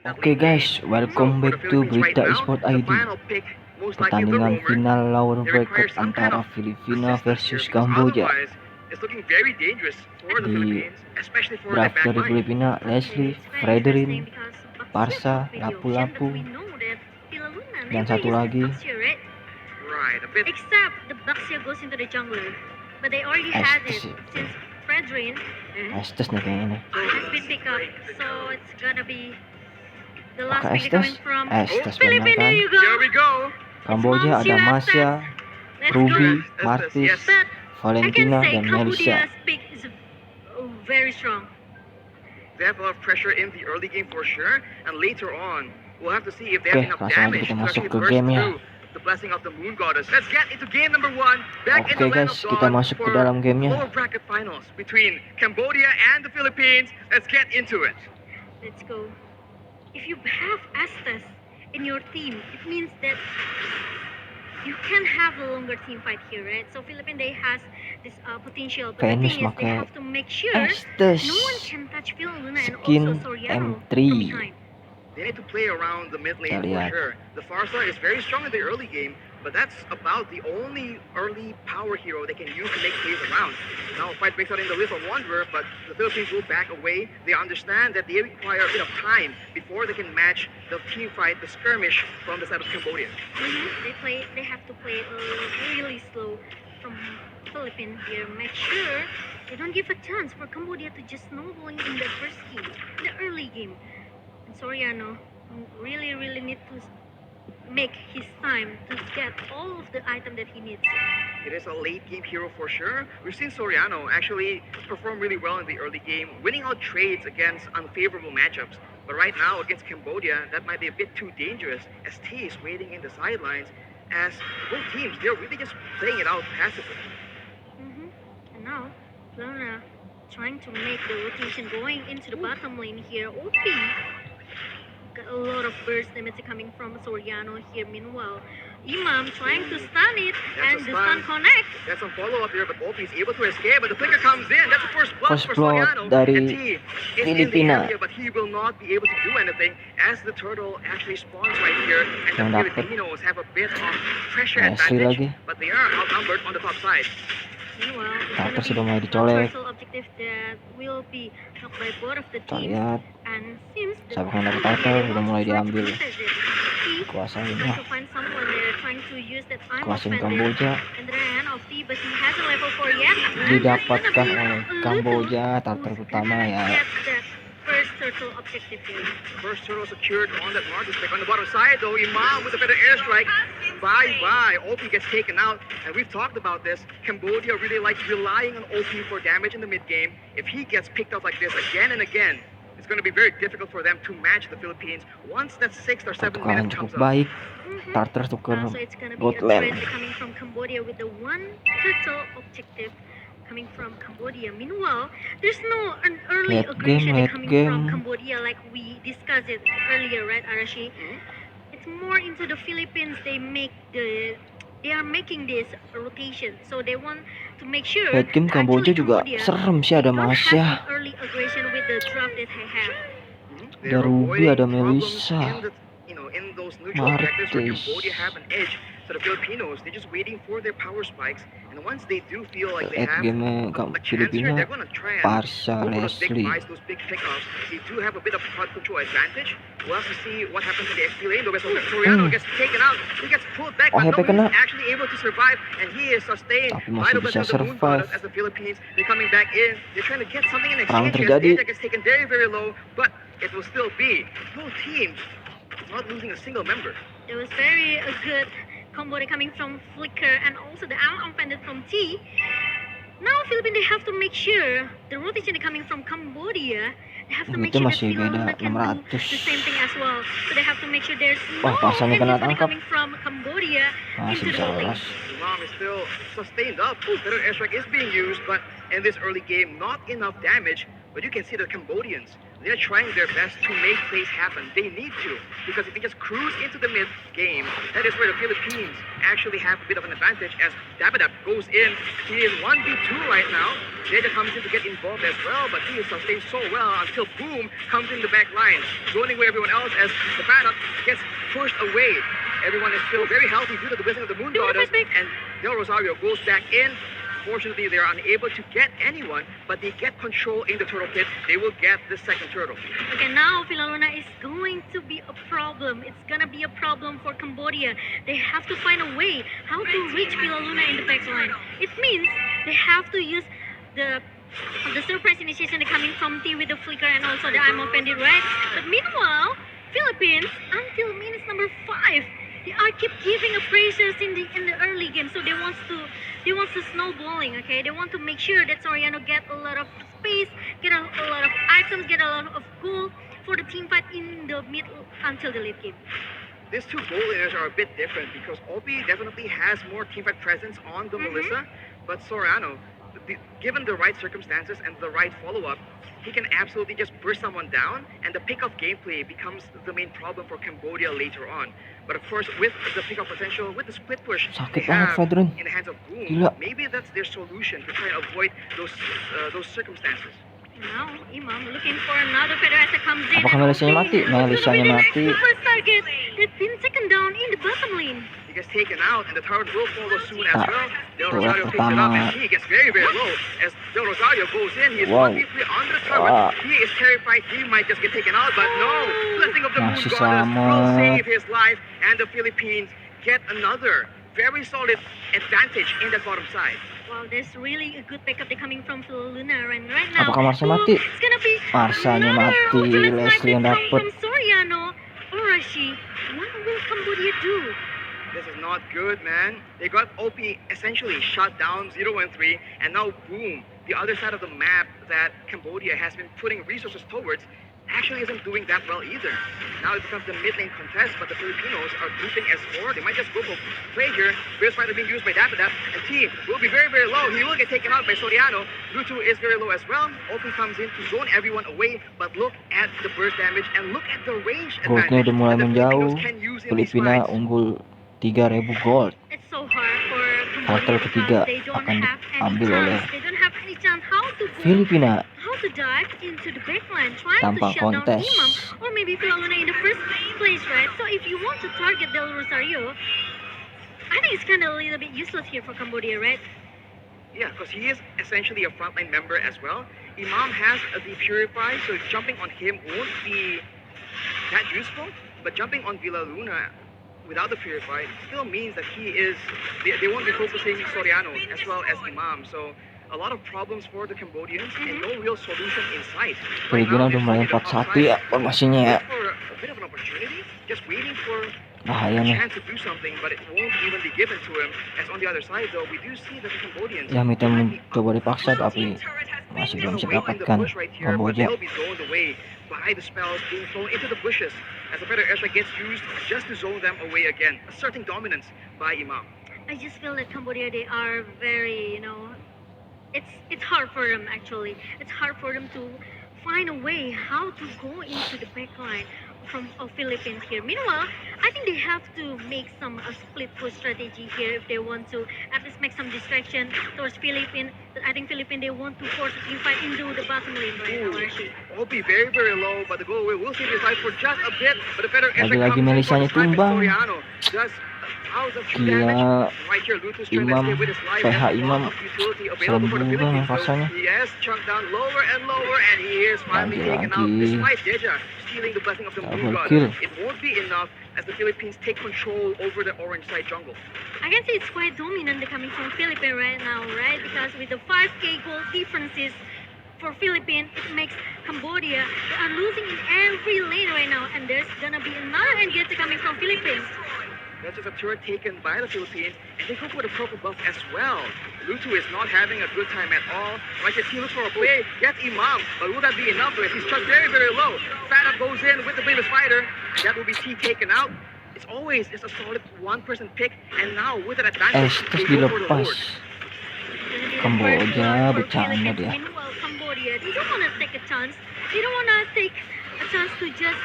Oke guys, welcome back to Berita Esport ID. Pertandingan final lower bracket antara Filipina versus Kamboja. Di draft dari Filipina, Leslie, Frederin, Parsa, Lapu-Lapu, dan satu lagi Estes nih kayaknya nih. Pakai Estes benar kan? Kamboja ada Masya, Ruby, Martis, Valentina, dan Melissa. Oke, langsung aja kita masuk ke game ya. Oke guys, kita masuk ke dalam gamenya. Let's go. If you have Estes in your team, it means that you can have a longer team fight here, right? So Philippines has this potential, but the thing is they have to make sure no one can touch Philipina and also Soriano M3. They need to play around the mid lane for sure. The Farsa is very strong in the early game, but that's about the only early power hero they can use to make plays around. Now a fight breaks out in the list of Wanderer, but the Philippines will back away. They understand that they require a bit of time before they can match the team fight, the skirmish from the side of Cambodia. They have to play really slow from Philippines here. Make sure they don't give a chance for Cambodia to just snowballing in the first game, in the early game. And Soriano really need to make his time to get all of the item that he needs. It is a late game hero for sure. We've seen Soriano actually perform really well in the early game, winning out trades against unfavorable matchups. But right now against Cambodia, that might be a bit too dangerous, as T is waiting in the sidelines, as both teams, they're really just playing it out passively. And now, Lona trying to make the rotation going into the bottom lane here. OP got a lot of burst damage coming from Soriano here. Meanwhile, Imam trying to stun it, and the stun connect. That's some follow-up here, but OP is able to escape, but the flicker comes in. That's the first blood for Soriano. Dari and T is in the area, but he will not be able to do anything as the turtle actually spawns right here, and the Filipinos have a bit of pressure advantage, but they are outnumbered on the top side. Tartar sudah mulai dicolek. Kita lihat, sahabatnya dari Tartar sudah mulai diambil kuasainya. Kuasain Kamboja didapatkan oleh Kamboja. Tartar utama ya. First turtle secured on that Martis pick. On the bottom side though, Imam with a better airstrike. Bye. OP gets taken out, and we've talked about this. Cambodia really likes relying on OP for damage in the mid game. If he gets picked up like this again and again, it's going to be very difficult for them to match the Philippines once that 6th or 7th minute comes up. Baik. Tartar tuker gold lane. Coming from Cambodia with the one turtle objective coming from Cambodia. Meanwhile, there's no an early aggression coming from Cambodia like we discussed it earlier, right, Arashi? It's more into the Philippines. They are making this rotation, so they want to make sure. Late game Kamboja juga serem sih, ada Masya. Early aggression with the draft that they have. Ada Ruby, ada Melissa, in those neutral objectives where Martis. Cambodia have an edge. So the Filipinos, they're just waiting for their power spikes, and once they do feel like they have a chance here, they're going to try and Parsa, go for those big Leslie. buys, those big pickoffs. They do have a bit of hard control advantage. We'll have to see what happens in the XP lane. Though, Soriano gets taken out, he gets pulled back, but no, he's actually able to survive, and he is sustained by the blessing of the Moon Goddess as the Philippines. They're coming back in. They're trying to get something in exchange. That gets taken very low, but it will still be both teams not losing a single member. It was very good combo coming from Flicker and also the unfended from T. Now Philippines, they have to make sure the rotation coming from Cambodia, they have to make sure that Philippines can do the same thing as well. So they have to make sure there's no rotation coming from Cambodia into the lane. Imam is still sustained up. Better airstrike is being used, but in this early game, not enough damage. But you can see the Cambodians They're trying their best to make plays happen. They need to, because if they just cruise into the mid game, that is where the Philippines actually have a bit of an advantage as Dabadab goes in. He is 1v2 right now. Jeja comes in to get involved as well, but he is sustained so well until Boom comes in the back line, zoning away everyone else as the Badak gets pushed away. Everyone is still very healthy due to the blessing of the Moon Daughters, and Del Rosario goes back in. Fortunately, they are unable to get anyone, but they get control in the turtle pit. They will get the second turtle. Okay, now Philipina is going to be a problem. It's gonna be a problem for Cambodia. They have to find a way how to reach Philipina in the back line. It means they have to use the surprise initiation coming from T with the flicker and also the I'm offended, right? But meanwhile, Philippines until minutes number 5. They are keep giving a pressures in the early game, so they want to snowballing. Okay, they want to make sure that Soriano get a lot of space, get a lot of items, get a lot of goal for the team fight in the middle until the late game. These two goal layers are a bit different because Obi definitely has more team fight presence on the Melissa, but Soriano, given the right circumstances and the right follow-up, he can absolutely just burst someone down, and the pick-off gameplay becomes the main problem for Cambodia later on. But of course, with the pick-off potential, with the split push they have in the hands of Boom, maybe that's their solution to try and avoid those circumstances. Now, Imam looking for another feather as it comes in. Apakah Melisanya mati? Melisanya mati. The first target that's been taken down in the bottom lane. He gets taken out, and the turret will follow soon as well. Del Turret Rosario picks it up, and he gets very, very low. As Del Rosario goes in, he's 1v3 under the turret. He is terrified he might just get taken out, but no! Blessing of the Moon Goddess will save his life, and the Philippines get another very solid advantage in the bottom side. Wow, there's really a good backup coming from Philipina right now. Apakah Marsha mati? It's gonna be Marsanya mati, Leslie yang dapet. from Soriano or Rashi. What will Cambodia do? This is not good, man. They got OP essentially shut down 0-3, and now Boom, the other side of the map that Cambodia has been putting resources towards, actually isn't doing that well either. Now it becomes the mid lane contest, but the Filipinos are grouping as 4. They might just go for play here. Bear Spider being used by Dabadab, and T will be very, very low. He will get taken out by Soriano. Lutu is very low as well. Open comes in to zone everyone away, but look at the burst damage and look at the range Goldnya udah mulai that the menjauh. Filipinos can use in these Filipina fights. unggul 3.000 gold. It's so hard for Kuartal Cambodia ketiga because they don't akan have any diambil oleh chance. They don't have any chance how to go, Filipina how to dive into the backline, trying tanpa to shut down kontes. Imam or maybe Philipina in the first place, right? So if you want to target Del Rosario, I think it's kind of a little bit useless here for Cambodia, right? Yeah, because he is essentially a frontline member as well. Imam has the Purify, so jumping on him won't be that useful. But jumping on Villa Luna without the Purify still means that they won't be focusing Soriano as well as Imam. So a lot of problems for the Cambodians and no real solution in sight. Filipina udah mulai 4-1 ya formasinya ya. For a bit of an opportunity, just waiting for Bahaya a nih. chance to do something, but it won't even be given to him. As on the other side, though, we do see that the Cambodians Ya Mita mencoba dipaksa tapi masih belum bisa dapatkan Kamboja. They'll be zoned away by the spells being thrown into the bushes as a better airstrike gets used just to zone them away again, asserting dominance by Imam. I just feel that Cambodia, they are very, it's hard for them actually. It's hard for them to find a way how to go into the backline from Philippines here. Meanwhile, I think they have to make some split push strategy here if they want to at least make some distraction towards Philippines. I think Philippines, they want to force a team fight into the bottom lane right now, Archie. Will be very, very low, but the goal will save his life for just a bit. But a better Lagi-lagi Melisanya tumbang. Gila, Imam, PH Imam serem juga nih rasanya. Yes, chunked down lower and lower, and he is finally taken out despite Jeja stealing the blessing of the Moon God. It won't be enough as the Philippines take control over the orange side jungle. I can say it's quite dominant coming from Philippines right now, right? Because with the 5k goal differences for Philippines, it makes Cambodia, they are losing in every lane right now, and there's gonna be another engage coming from Philippines. That's just a turret taken by the Philippines, and they go for the purple buff as well. Lutu is not having a good time at all. Right, he looks for a play, gets Imam, but will that be enough? He's struck very, very low. Fata goes in with the Beta Spider. That will be T taken out. It's always just a solid one-person pick, and now with an advantage, Terus they go for the dilepas. Lord. Kamboja bercanda dia. Meanwhile, Cambodia, they don't want to take a chance They don't wanna take a chance to just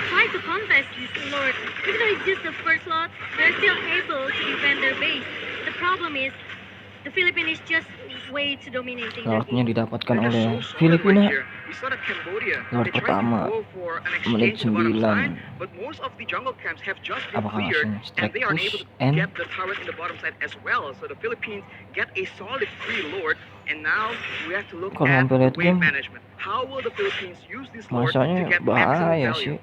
try to contest this Lord. Even though it's just the first lot, they're still able to defend their base. The problem is the Philippines is just way too dominating. Lordnya didapatkan They're just oleh so solid Filipina. right here. We saw that Cambodia, Lord they tried to pertama, go for an menit exchange in the bottom 9. side, but most of the jungle camps have just been Apakah cleared, langsung and strike they are push able to and get the turret in the bottom side as well. So the Philippines get a solid free Lord, and now we have to look kalau at sampai the late wave game management. How will the Philippines use this Lord to masanya get maximum bahaya value? sih.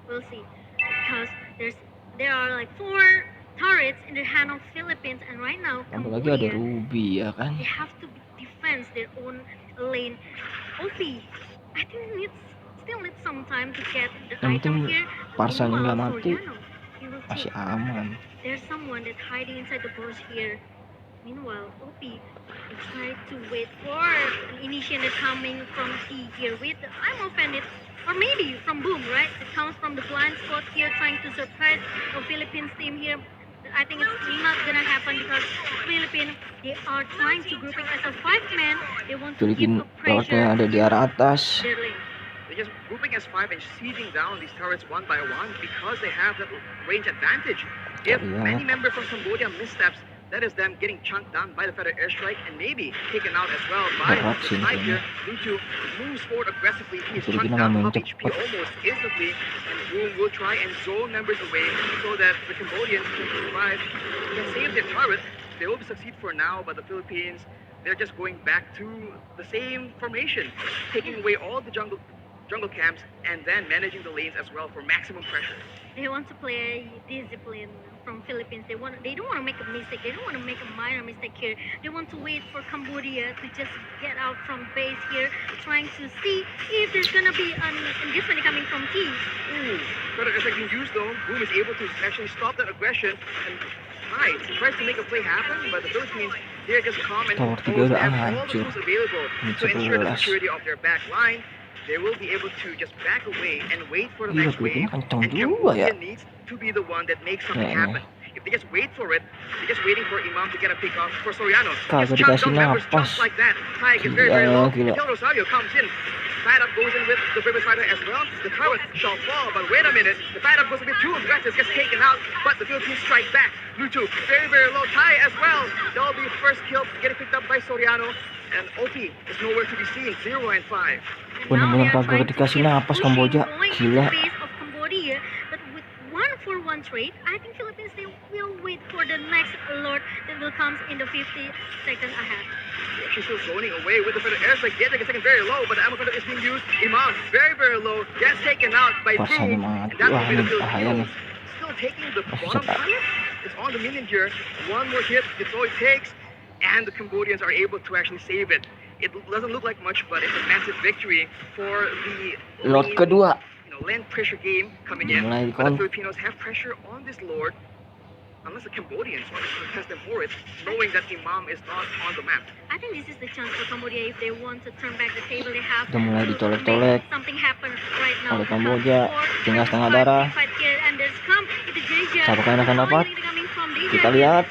We'll see, because there are like 4 turrets in the hand of Philippines, and right now Apalagi ada Cambodia, Ruby ya kan. they have to defend their own lane. OP, I think still needs some time to get the Yang penting item here. Parsanya nggak Meanwhile, mati, Soriano, he will masih take. aman. There's someone that's hiding inside the bush here. Meanwhile, OP is trying to wait for an initiator coming from T here with I'm offended, or maybe from Boom, right? It comes from the blind spot here, trying to surprise the Philippines team here. I think it's not gonna happen because Philippines, they are trying to grouping as a 5-man. They want to give Filipin a pressure Lordnya ada di arah atas. their lane. They're just grouping as 5 and sieging down these turrets one by one because they have that range advantage. If any member from Cambodia missteps, that is them getting chunked down by the Feather airstrike and maybe taken out as well by Berat the sih sniper. kayaknya. Lutu moves forward aggressively. He is chunked Filipina down main half HP cepet. almost instantly, and Boom will try and zone members away so that the Cambodians can survive, can save their turret. They will succeed for now, but the Philippines, they're just going back to the same formation, taking away all the jungle camps and then managing the lanes as well for maximum pressure. They want to play discipline from Philippines. They don't want to make a mistake. They don't want to make a minor mistake here. They want to wait for Cambodia to just get out from base here, trying to see if there's gonna be an engagement coming from T. Ooh, Predator is being used though. Boom is able to actually stop that aggression and tries to make a play happen, but the Philippines, they're just calm and Tower composed, 3 udah have all the hancur. tools available to ensure the 11. security of their back line. They will be able to just back away and wait for the Iya, next wave. Filipina kencang And juga ya. Cambodia needs to be the one that makes something Kayaknya. happen. If they just wait for it, they're just waiting for Imam to get a pick off for Soriano. Kagak Just chunk dikasih down members napas. just like that. High gets very, very low. Gila. Until Rosario comes in. Fat up goes in with the Brave Fighter as well. The turret shall fall, but wait a minute. The Fat up goes a bit too aggressive, gets taken out, but the Philippines strike back. Lutu, very, very low. Thai as well. That will be first kill, getting picked up by Soriano. And OP is nowhere to be seen. 0 and 5. Bener-bener kagak dikasih napas Kamboja. Gila. Cambodia, but with 1-for-1 trade, I think Philippines they will wait for the next alert that will come in the 50 seconds ahead. She's still zoning away with the Feather airstrike. Getting a second very low, but the ammo cutter is being used. Imam, very, very low. Gets taken out by Pasannya Boom. mati. And that will Wah, be ini the bahaya nih. Filipinos. Still taking the Masih bottom cepat. turret. It's on the minion here. One more hit, it's all it takes. And the Cambodians are able to actually save it. It doesn't look like much, but it's a massive victory for the Lot lane, kedua. land pressure game coming in. Mulai But the kon. Filipinos have pressure on this Lord, unless the Cambodians want to contest them for it, knowing that Imam is not on the map. I think this is the chance for Cambodia if they want to turn back the table. They have Udah mulai to ditolek-tolek make something happen right now. oleh Kamboja. Tinggal setengah darah. Apakah akan dapat? Kita lihat.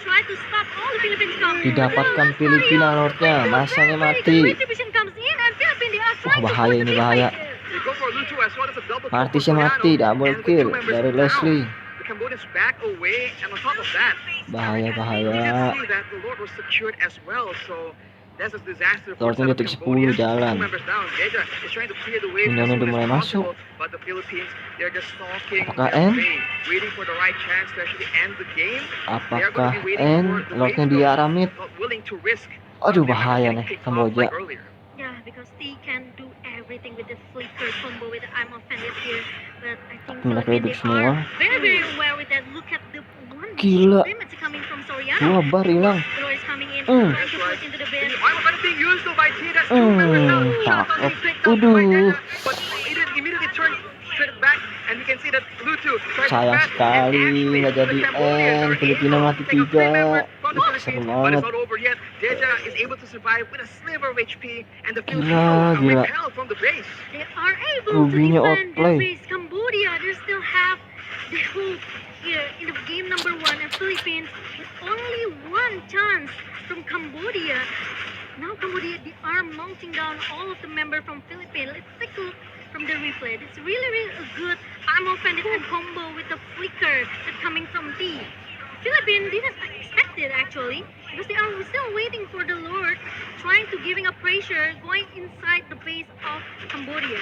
Didapatkan Filipina Lordnya. Masanya mati. Wah, bahaya ini, bahaya. Martisnya mati, double kill dari Leslie. Bahaya, bahaya. Lordnya detik 10 jalan. Minion udah mulai masuk. Apakah N? Apakah N? Lordnya di arah mid. Aduh, bahaya nih Kamboja. Yeah, because T can do everything with the flicker combo with the I'm offended here, but I think Philippines they are semua. very, very aware with that. Look at the one Gila. damage coming from Soriano. Dua bar hilang. Throw is coming in, trying to push into the base. Takut. Aduh. Sayang sekali nggak jadi N. Filipina mati 3. Seru banget. Gila, gila. They are able Rubinya to defend outplay. the base. Cambodia, they still have the hope here in the game number 1, and Philippines with only one chance from Cambodia. Now Cambodia, they are mounting down all of the members from Philippines. Let's take a look from the replay. It's really a good arm offended and combo with the flicker that's coming from T. Philippines didn't expect it actually, because they are still waiting for the Lord, trying to giving a pressure going inside the base of Cambodia.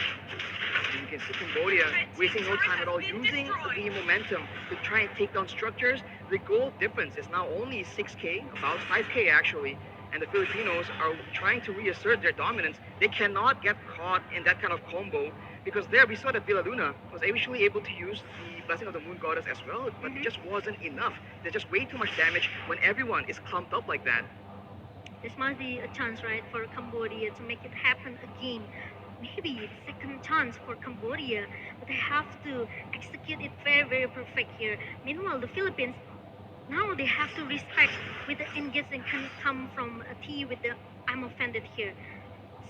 You can see Cambodia wasting no time at all, using the momentum to try and take down structures. The goal difference is now only 6K, about 5K actually, and the Filipinos are trying to reassert their dominance. They cannot get caught in that kind of combo, because there we saw that Villa Luna was actually able to use the Blessing of the Moon Goddess as well, but it just wasn't enough. There's just way too much damage when everyone is clumped up like that. This might be a chance, right, for Cambodia to make it happen again. Maybe the second chance for Cambodia, but they have to execute it very perfect here. Meanwhile, the Philippines, now they have to respect with the engagement can come from a T with the I'm offended here.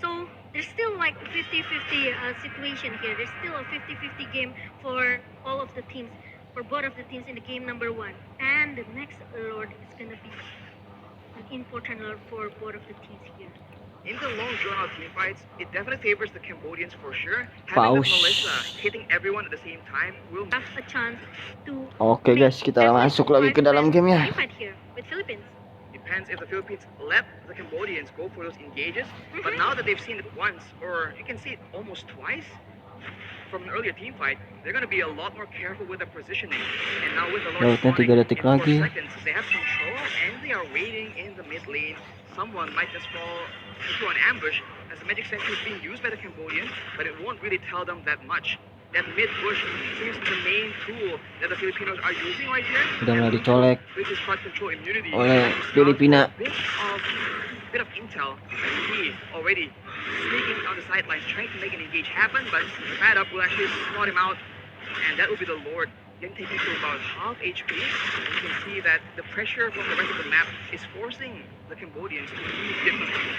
So there's still like 50-50 situation here. There's still a 50-50 game for all of the teams, for both of the teams in the game number 1. And the next Lord is gonna be an important Lord for both of the teams here. In the long drawn-out team fights, it definitely favors the Cambodians for sure. Having the militia hitting everyone at the same time will have a chance to. Oke guys, kita masuk lagi ke dalam gamenya. Fight here with Philippines. Depends if the Philippines let the Cambodians go for those engages. But now that they've seen it once, or you can see it almost twice from an earlier team fight, they're going to be a lot more careful with their positioning. And now with the Lord spawning in 4 seconds, they have control and they are waiting in the mid lane. Someone might just fall into an ambush as the magic sentry is being used by the Cambodians, but it won't really tell them that much. That mid push seems the main tool that the Filipinos are using right here. Sudah mulai dicolek with his crowd control immunity oleh Filipina. Bit of intel that he already sneaking on the sidelines trying to make an engage happen, but Fat Up will actually slot him out, and that will be the Lord getting taken to about half HP. And you can see that the pressure from the rest of the map is forcing the Cambodians to move differently.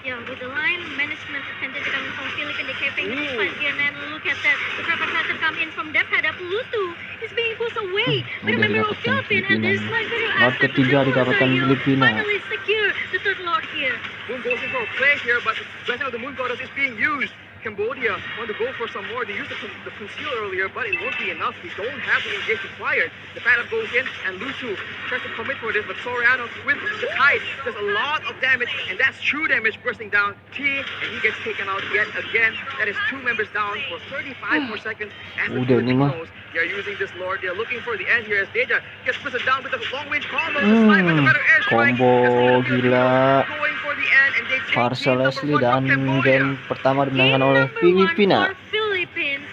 Yeah, with the line management attended coming from Philippines, they keeping this fight here, and then look at that. The proper pattern come in from that head up. Lutu is being pushed away by the member of Philippines, and there's like very Lord ketiga didapatkan Filipina. Finally secure the third Lord here. Moon goes in for a play here, but the Blessing of the Moon Goddess is being used. Cambodia want to go for some more. They used the conceal earlier, but it won't be enough. We don't have the engage required. The Phantom goes in, and Lutu tries to commit for this, but Soriano with the kite does a lot of damage, and that's true damage bursting down T, and he gets taken out yet again. That is 2 members down for 35 more seconds. As the Filipinos, they're using this Lord. They're looking for the end here as Deja gets twisted down with a long-range combo. The slide with the better airstrike. Combo gila. Going for the end, and they Parcel Leslie dan game pertama dimenangkan oleh Filipina. Philippines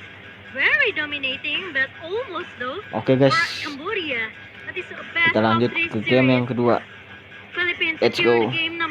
very dominating, but almost though. Oke guys, Cambodia. That is a bad kita lanjut ke game yang kedua. Philippines Let's go. game